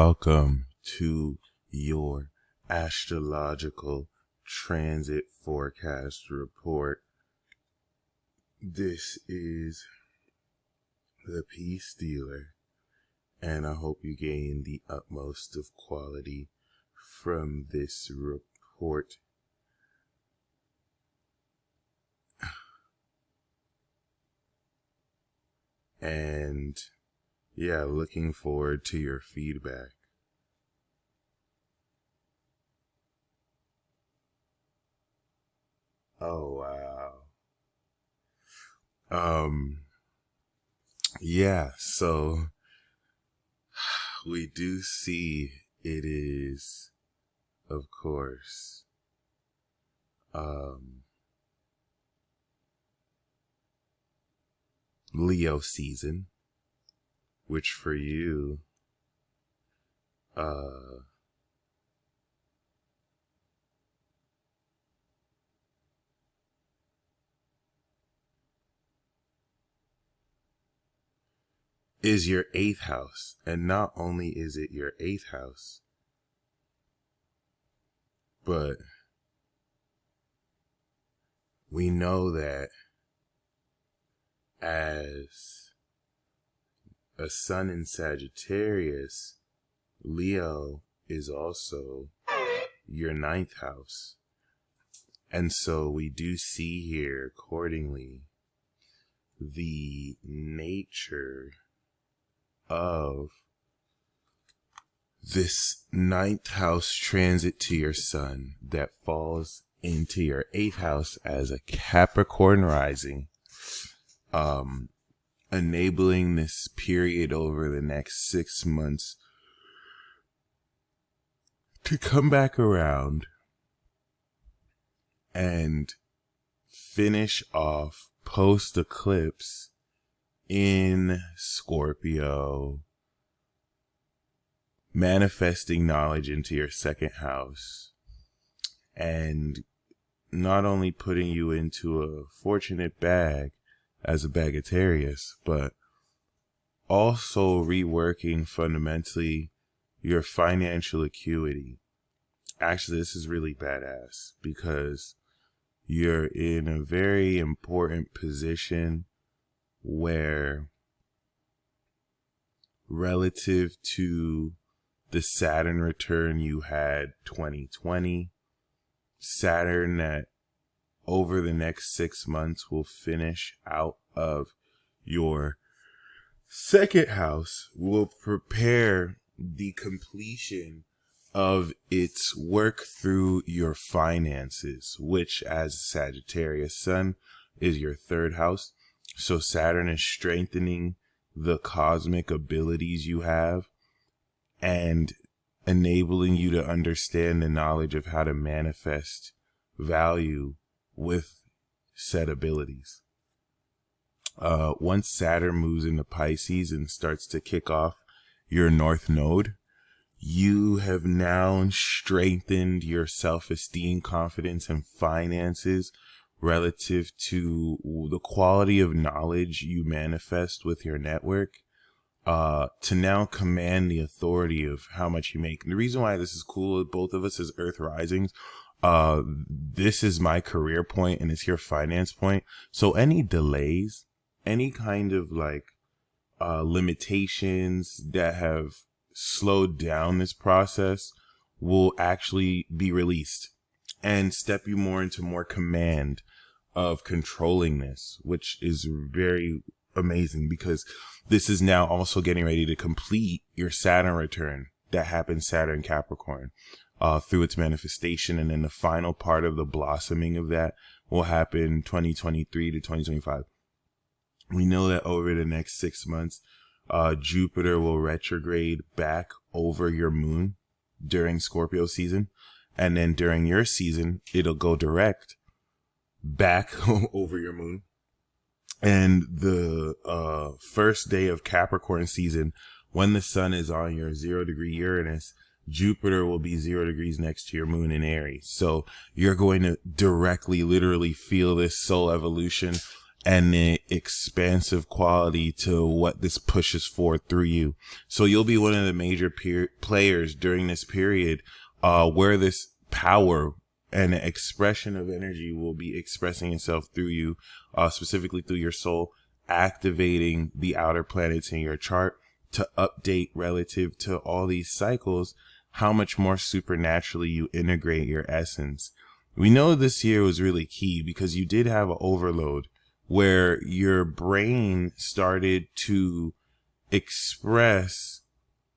Welcome to your astrological transit forecast report. This is the Peace Dealer, and I hope you gain the utmost of quality from this report. And yeah, looking forward to your feedback. Oh, wow. Yeah, so we do see it is, of course, Leo season, which for you, is your 8th house. And not only is it your 8th house, but we know that as a sun in Sagittarius, Leo is also your 9th house. And so we do see here, accordingly, the nature of this 9th house transit to your sun that falls into your 8th house as a Capricorn rising, enabling this period over the next 6 months to come back around and finish off post-eclipse in Scorpio, manifesting knowledge into your 2nd house, and not only putting you into a fortunate bag as a Sagittarius, but also reworking fundamentally your financial acuity. Actually, this is really badass because you're in a very important position where, relative to the Saturn return you had 2020, Saturn that over the next 6 months will finish out of your 2nd house, will prepare the completion of its work through your finances, which as Sagittarius sun is your 3rd house. So Saturn is strengthening the cosmic abilities you have and enabling you to understand the knowledge of how to manifest value with said abilities. Once Saturn moves into Pisces and starts to kick off your North Node, you have now strengthened your self-esteem, confidence, and finances relative to the quality of knowledge you manifest with your network, to now command the authority of how much you make. And the reason why this is cool, both of us as Earth Risings, this is my career point and it's your finance point. So any delays, any kind of limitations that have slowed down this process will actually be released and step you more into more command of controlling this, which is very amazing because this is now also getting ready to complete your Saturn return that happened Saturn Capricorn through its manifestation. And then the final part of the blossoming of that will happen 2023 to 2025. We know that over the next 6 months, Jupiter will retrograde back over your moon during Scorpio season. And then during your season, it'll go direct back over your moon. And the first day of Capricorn season, when the sun is on your 0-degree Uranus, Jupiter will be 0 degrees next to your moon in Aries. So you're going to directly, literally feel this soul evolution and the expansive quality to what this pushes forward through you. So you'll be one of the major players during this period, where this power and expression of energy will be expressing itself through you, specifically through your soul, activating the outer planets in your chart to update relative to all these cycles, how much more supernaturally you integrate your essence. We know this year was really key because you did have an overload where your brain started to express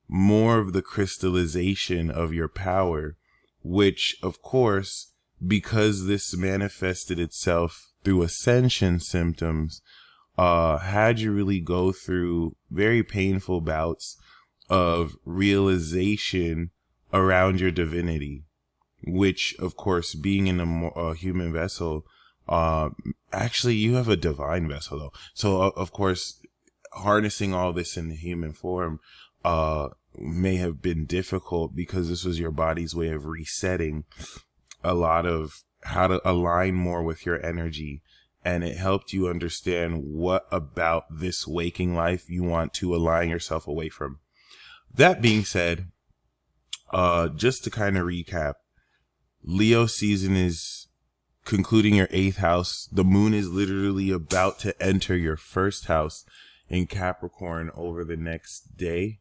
more of the crystallization of your power, which, of course, because this manifested itself through ascension symptoms, had you really go through very painful bouts of realization around your divinity, which, of course, being in a human vessel, actually you have a divine vessel though. So of course, harnessing all this in the human form, may have been difficult because this was your body's way of resetting a lot of how to align more with your energy. And it helped you understand what about this waking life you want to align yourself away from. That being said, just to kind of recap, Leo season is concluding your 8th house. The moon is literally about to enter your 1st house in Capricorn over the next day.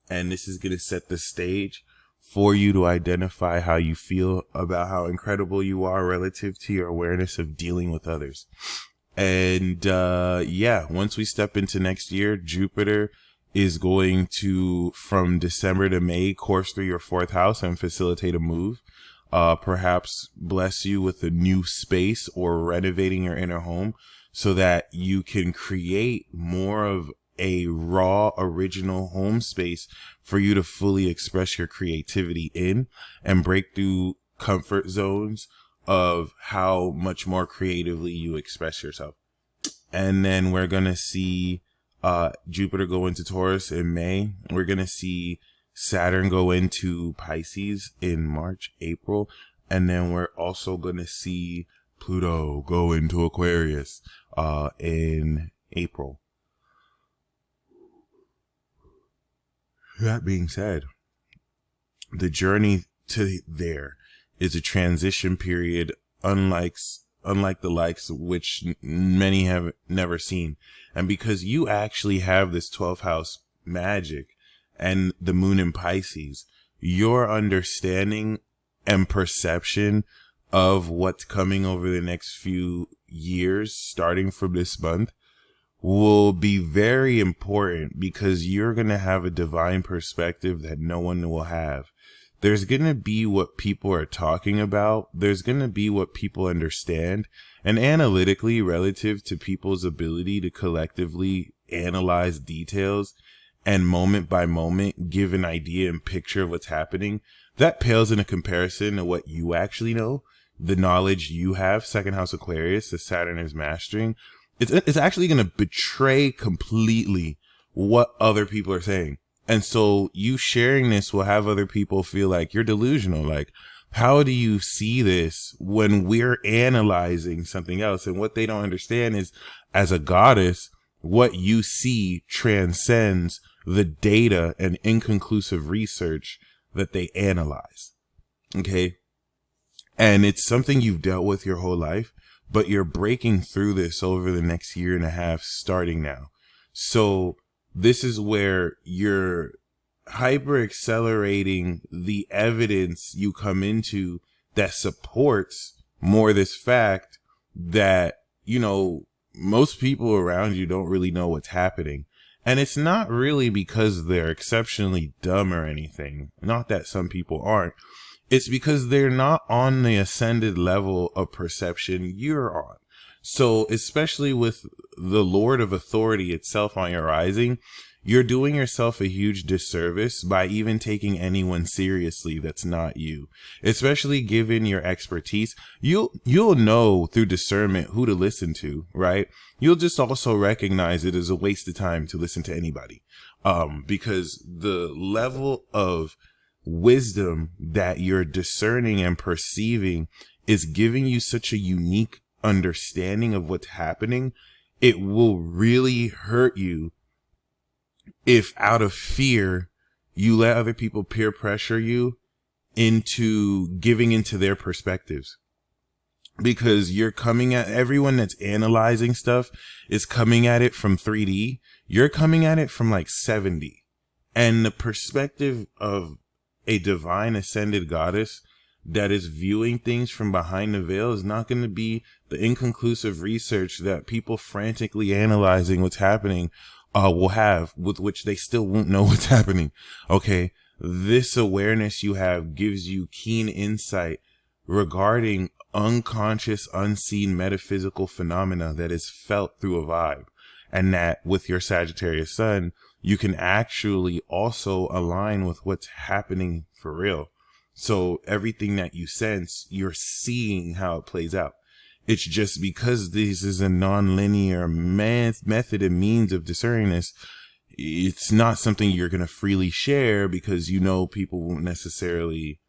And this is going to set the stage for you to identify how you feel about how incredible you are relative to your awareness of dealing with others. And once we step into next year, Jupiter is going to, from December to May, course through your 4th house and facilitate a move. Perhaps bless you with a new space or renovating your inner home so that you can create more of a raw, original home space for you to fully express your creativity in and break through comfort zones of how much more creatively you express yourself. And then we're going to see Jupiter go into Taurus in May. We're going to see Saturn go into Pisces in March, April. And then we're also going to see Pluto go into Aquarius in April. That being said, the journey to there is a transition period unlike the likes which many have never seen. And because you actually have this 12th house magic and the moon in Pisces, your understanding and perception of what's coming over the next few years, starting from this month, will be very important because you're going to have a divine perspective that no one will have. There's going to be what people are talking about. There's going to be what people understand. And analytically, relative to people's ability to collectively analyze details and moment by moment give an idea and picture of what's happening, that pales in a comparison to what you actually know, the knowledge you have. 2nd house Aquarius, the Saturn is mastering. It's actually going to betray completely what other people are saying. And so you sharing this will have other people feel like you're delusional. Like, how do you see this when we're analyzing something else? And what they don't understand is, as a goddess, what you see transcends the data and inconclusive research that they analyze. Okay. And it's something you've dealt with your whole life, but you're breaking through this over the next year and a half starting now. So this is where you're hyper accelerating the evidence you come into that supports more this fact that, you know, most people around you don't really know what's happening. And it's not really because they're exceptionally dumb or anything. Not that some people aren't. It's because they're not on the ascended level of perception you're on. So especially with the Lord of Authority itself on your rising, you're doing yourself a huge disservice by even taking anyone seriously that's not you. Especially given your expertise, you'll know through discernment who to listen to, right? You'll just also recognize it as a waste of time to listen to anybody. Because the level of wisdom that you're discerning and perceiving is giving you such a unique understanding of what's happening. it will really hurt you if out of fear you let other people peer pressure you into giving into their perspectives. Because you're coming at everyone that's analyzing stuff is coming at it from 3D. You're coming at it from like 7D. And the perspective of a divine ascended goddess that is viewing things from behind the veil is not going to be the inconclusive research that people frantically analyzing what's happening will have, with which they still won't know what's happening. Okay, this awareness you have gives you keen insight regarding unconscious, unseen metaphysical phenomena that is felt through a vibe. And that with your Sagittarius sun, you can actually also align with what's happening for real. So everything that you sense, you're seeing how it plays out. It's just because this is a non-linear method and means of discerning this, it's not something you're going to freely share, because you know people won't necessarily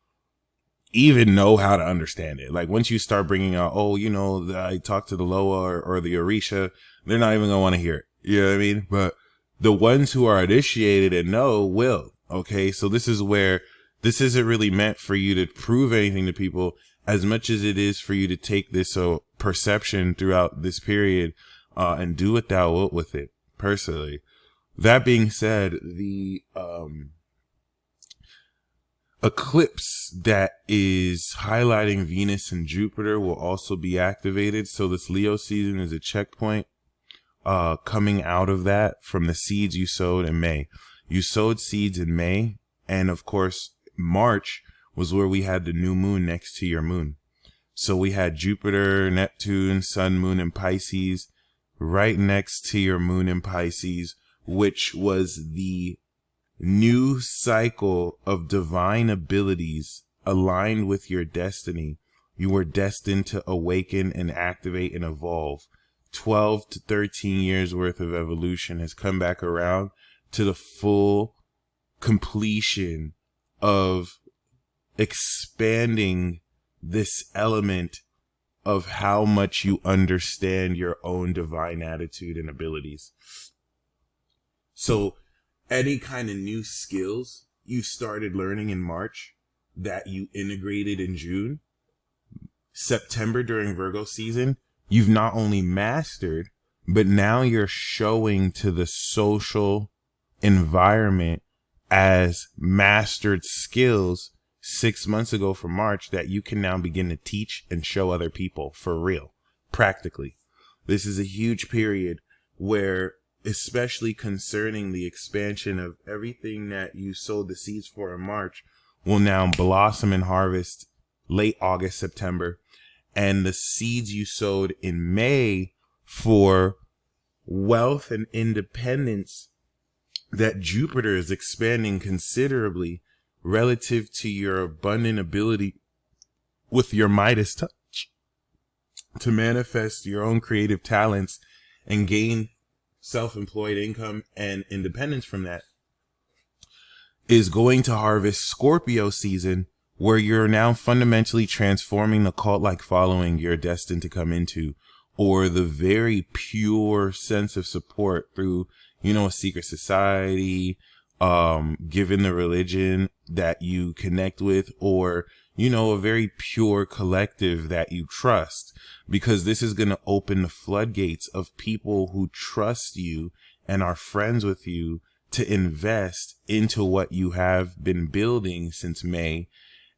even know how to understand it. Like once you start bringing out, oh, you know, I talked to the Loa or the Orisha, they're not even going to want to hear it. You know what I mean? But the ones who are initiated and know will. Okay, so this is where this isn't really meant for you to prove anything to people as much as it is for you to take this perception throughout this period and do what thou wilt with it, personally. That being said, the eclipse that is highlighting Venus and Jupiter will also be activated. So this Leo season is a checkpoint coming out of that from the seeds you sowed in May. You sowed seeds in May, and of course March was where we had the new moon next to your moon. So we had Jupiter, Neptune, Sun, Moon, and Pisces right next to your moon in Pisces, which was the new cycle of divine abilities aligned with your destiny. You were destined to awaken and activate and evolve. 12 to 13 years worth of evolution has come back around to the full completion of expanding this element of how much you understand your own divine attitude and abilities. So any kind of new skills you started learning in March that you integrated in June, September during Virgo season, you've not only mastered, but now you're showing to the social environment as mastered skills 6 months ago for March that you can now begin to teach and show other people for real, practically. This is a huge period where, especially concerning the expansion of everything that you sowed the seeds for in March, will now blossom and harvest late August, September. And the seeds you sowed in May for wealth and independence that Jupiter is expanding considerably relative to your abundant ability with your Midas touch to manifest your own creative talents and gain self-employed income and independence from that, is going to harvest Scorpio season, where you're now fundamentally transforming the cult-like following you're destined to come into, or the very pure sense of support through, you know, a secret society, given the religion that you connect with, or, you know, a very pure collective that you trust, because this is going to open the floodgates of people who trust you and are friends with you to invest into what you have been building since May.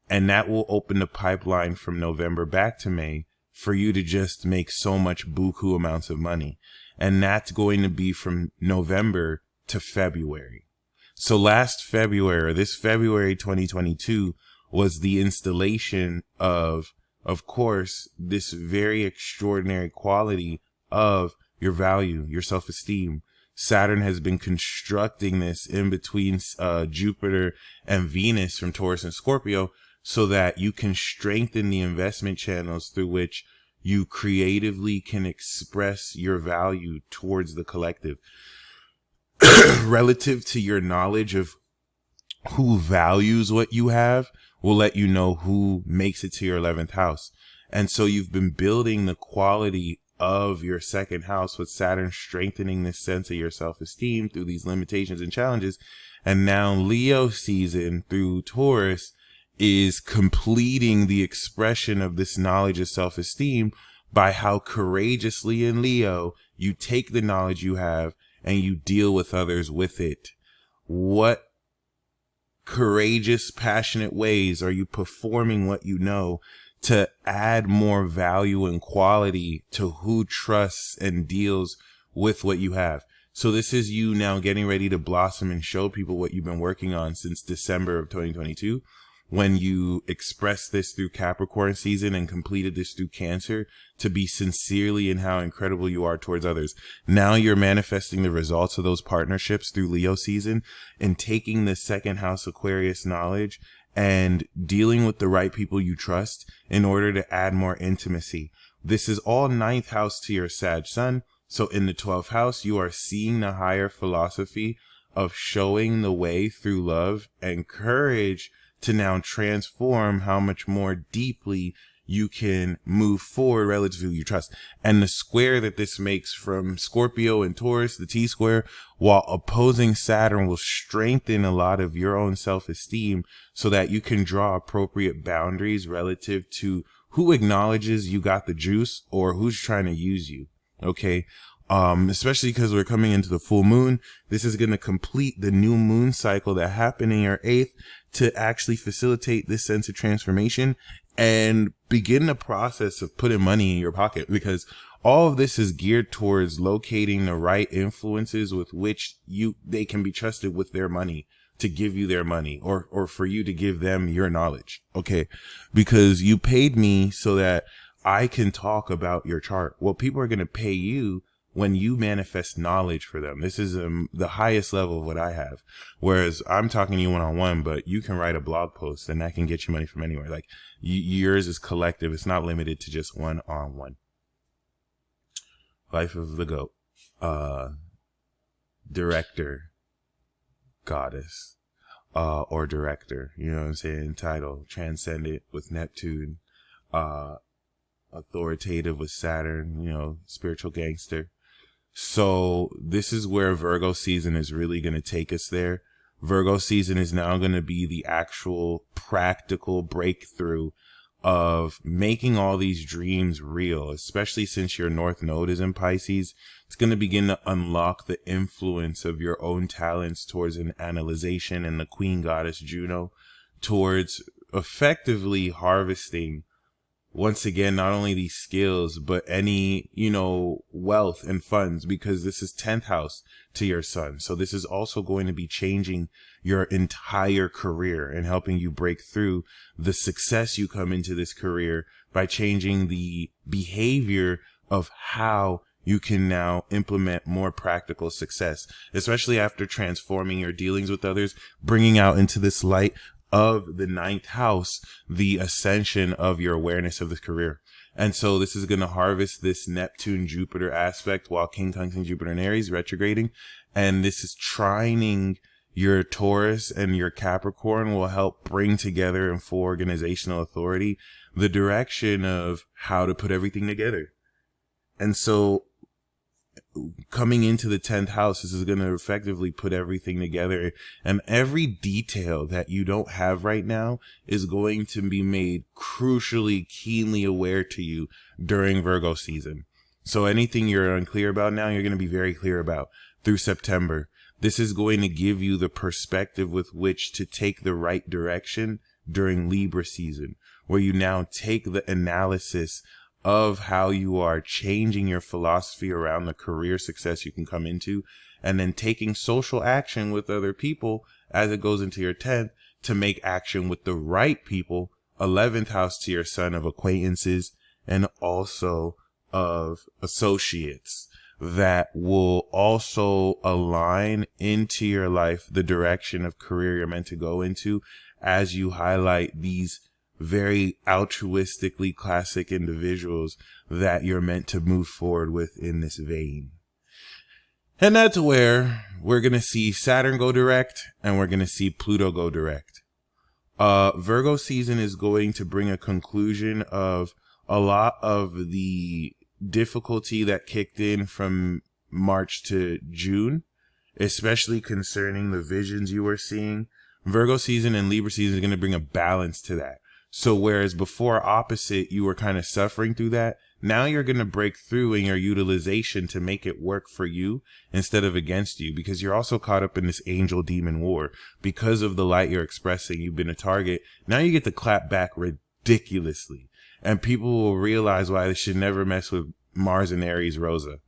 And that will open the pipeline from November back to May for you to just make so much buku amounts of money. And that's going to be from November to February. So last February, or this February 2022, was the installation of course, this very extraordinary quality of your value, your self-esteem. Saturn has been constructing this in between Jupiter and Venus from Taurus and Scorpio, so that you can strengthen the investment channels through which you creatively can express your value towards the collective. Relative to your knowledge of who values what you have will let you know who makes it to your 11th house. And so you've been building the quality of your second house, with Saturn strengthening this sense of your self-esteem through these limitations and challenges. And now Leo season through Taurus is completing the expression of this knowledge of self-esteem by how courageously in Leo you take the knowledge you have and you deal with others with it. What courageous, passionate ways are you performing what you know to add more value and quality to who trusts and deals with what you have? So this is you now getting ready to blossom and show people what you've been working on since December of 2022, when you expressed this through Capricorn season and completed this through Cancer, to be sincerely in how incredible you are towards others. Now you're manifesting the results of those partnerships through Leo season and taking the second house Aquarius knowledge and dealing with the right people you trust in order to add more intimacy. This is all ninth house to your Sag Sun. So in the 12th house, you are seeing the higher philosophy of showing the way through love and courage to now transform how much more deeply you can move forward relative to who you trust. And the square that this makes from Scorpio and Taurus, the T-square, while opposing Saturn, will strengthen a lot of your own self-esteem so that you can draw appropriate boundaries relative to who acknowledges you got the juice or who's trying to use you. Okay. Especially because we're coming into the full moon. This is going to complete the new moon cycle that happened in your 8th to actually facilitate this sense of transformation and begin the process of putting money in your pocket, because all of this is geared towards locating the right influences with which they can be trusted with their money to give you their money, or for you to give them your knowledge. Okay. Because you paid me so that I can talk about your chart. Well, people are going to pay you when you manifest knowledge for them. This is the highest level of what I have. Whereas I'm talking to you one-on-one, but you can write a blog post and that can get you money from anywhere. Like yours is collective. It's not limited to just one-on-one. Life of the Goat. Director. Goddess. Or director. You know what I'm saying? Title. Transcendent with Neptune. Authoritative with Saturn. You know, spiritual gangster. So this is where Virgo season is really going to take us there. Virgo season is now going to be the actual practical breakthrough of making all these dreams real, especially since your North Node is in Pisces. It's going to begin to unlock the influence of your own talents towards an analyzation and the Queen Goddess Juno towards effectively harvesting, once again, not only these skills, but any, wealth and funds, because this is 10th house to your sun. So this is also going to be changing your entire career and helping you break through the success you come into this career by changing the behavior of how you can now implement more practical success, especially after transforming your dealings with others, bringing out into this light of the 9th house, the ascension of your awareness of this career. And so this is going to harvest this Neptune Jupiter aspect while King conjunct Jupiter in Aries retrograding. And this is trining your Taurus, and your Capricorn will help bring together in full organizational authority the direction of how to put everything together. And so coming into the 10th house, this is going to effectively put everything together, and every detail that you don't have right now is going to be made crucially, keenly aware to you during Virgo season. So anything you're unclear about now, you're going to be very clear about through September. This is going to give you the perspective with which to take the right direction during Libra season, where you now take the analysis of how you are changing your philosophy around the career success you can come into, and then taking social action with other people as it goes into your 10th to make action with the right people, 11th house to your sun of acquaintances and also of associates that will also align into your life the direction of career you're meant to go into, as you highlight these very altruistically classic individuals that you're meant to move forward with in this vein. And that's where we're going to see Saturn go direct, and we're going to see Pluto go direct. Virgo season is going to bring a conclusion of a lot of the difficulty that kicked in from March to June, especially concerning the visions you were seeing, Virgo season and Libra season is going to bring a balance to that. So whereas before opposite, you were kind of suffering through that, now you're going to break through in your utilization to make it work for you instead of against you, because you're also caught up in this angel demon war. Because of the light you're expressing, you've been a target. Now you get to clap back ridiculously. And people will realize why they should never mess with Mars and Aries Rosa,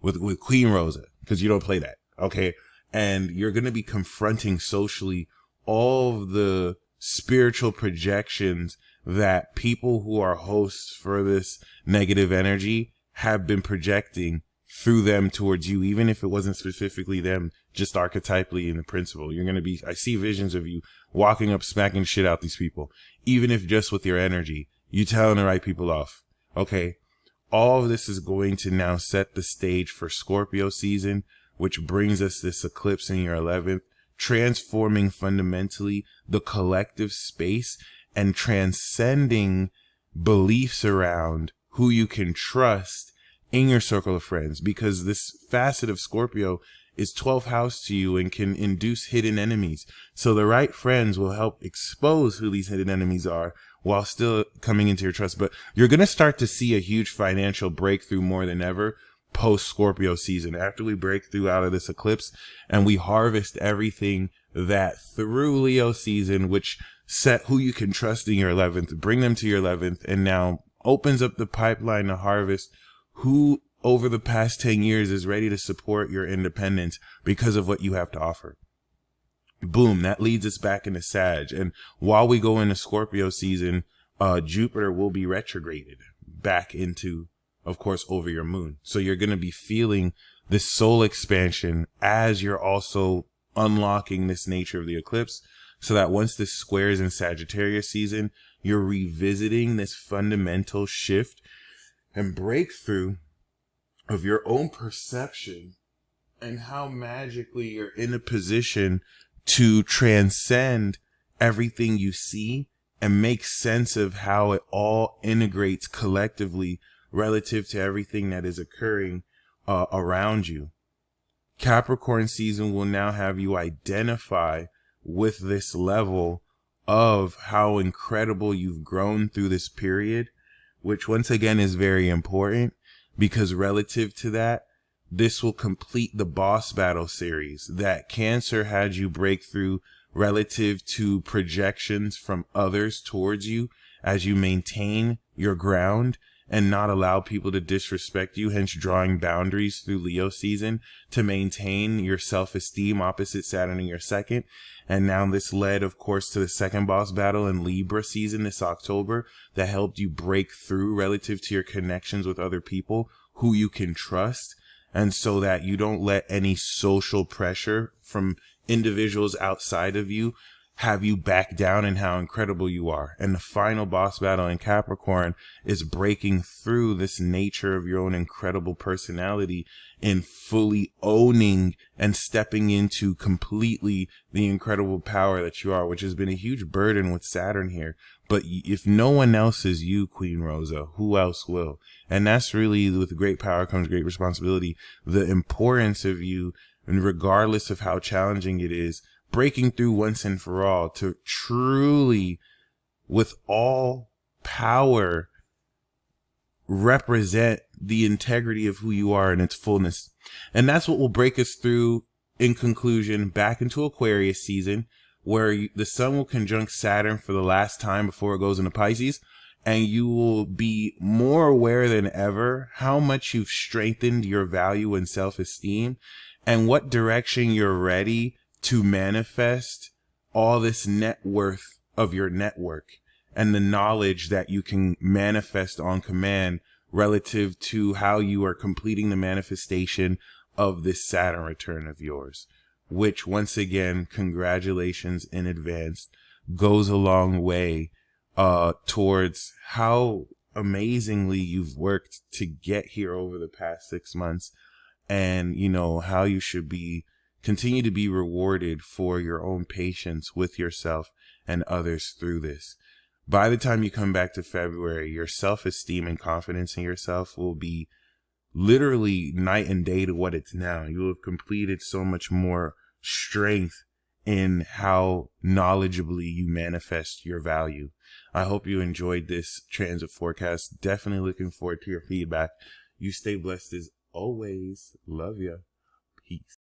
with Queen Rosa, because you don't play that. Okay. And you're going to be confronting socially all of the spiritual projections that people who are hosts for this negative energy have been projecting through them towards you, even if it wasn't specifically them, just archetypally in the principle. You're going to be, I see visions of you walking up, smacking shit out these people, even if just with your energy, you telling the right people off. Okay. All of this is going to now set the stage for Scorpio season, which brings us this eclipse in your 11th, transforming fundamentally the collective space and transcending beliefs around who you can trust in your circle of friends, because this facet of Scorpio is 12th house to you and can induce hidden enemies. So the right friends will help expose who these hidden enemies are while still coming into your trust. But you're going to start to see a huge financial breakthrough more than ever post Scorpio season, after we break through out of this eclipse and we harvest everything that through Leo season, which set who you can trust in your 11th, bring them to your 11th, and now opens up the pipeline to harvest who over the past 10 years is ready to support your independence because of what you have to offer. Boom, that leads us back into Sag. And while we go into Scorpio season, Jupiter will be retrograded back into, of course, over your moon. So you're going to be feeling this soul expansion as you're also unlocking this nature of the eclipse, so that once this squares in Sagittarius season, you're revisiting this fundamental shift and breakthrough of your own perception and how magically you're in a position to transcend everything you see and make sense of how it all integrates collectively relative to everything that is occurring around you. Capricorn season will now have you identify with this level of how incredible you've grown through this period, which once again is very important, because relative to that, this will complete the boss battle series that Cancer had you break through relative to projections from others towards you as you maintain your ground and not allow people to disrespect you, hence drawing boundaries through Leo season to maintain your self-esteem opposite Saturn in your second. And now this led, of course, to the second boss battle in Libra season this October that helped you break through relative to your connections with other people who you can trust. And so that you don't let any social pressure from individuals outside of you have you back down in how incredible you are. And the final boss battle in Capricorn is breaking through this nature of your own incredible personality and fully owning and stepping into completely the incredible power that you are, which has been a huge burden with Saturn here. But if no one else is you, Queen Rosa, who else will? And that's really, with great power comes great responsibility, the importance of you, and regardless of how challenging it is, breaking through once and for all to truly, with all power, represent the integrity of who you are in its fullness. And that's what will break us through, in conclusion, back into Aquarius season, where the sun will conjunct Saturn for the last time before it goes into Pisces. And you will be more aware than ever how much you've strengthened your value and self-esteem and what direction you're ready to manifest all this net worth of your network and the knowledge that you can manifest on command relative to how you are completing the manifestation of this Saturn return of yours, which once again, congratulations in advance, goes a long way towards how amazingly you've worked to get here over the past 6 months, and you know how you should be continue to be rewarded for your own patience with yourself and others through this. By the time you come back to February, your self-esteem and confidence in yourself will be literally night and day to what it's now. You will have completed so much more strength in how knowledgeably you manifest your value. I hope you enjoyed this transit forecast. Definitely looking forward to your feedback. You stay blessed as always. Love ya. Peace.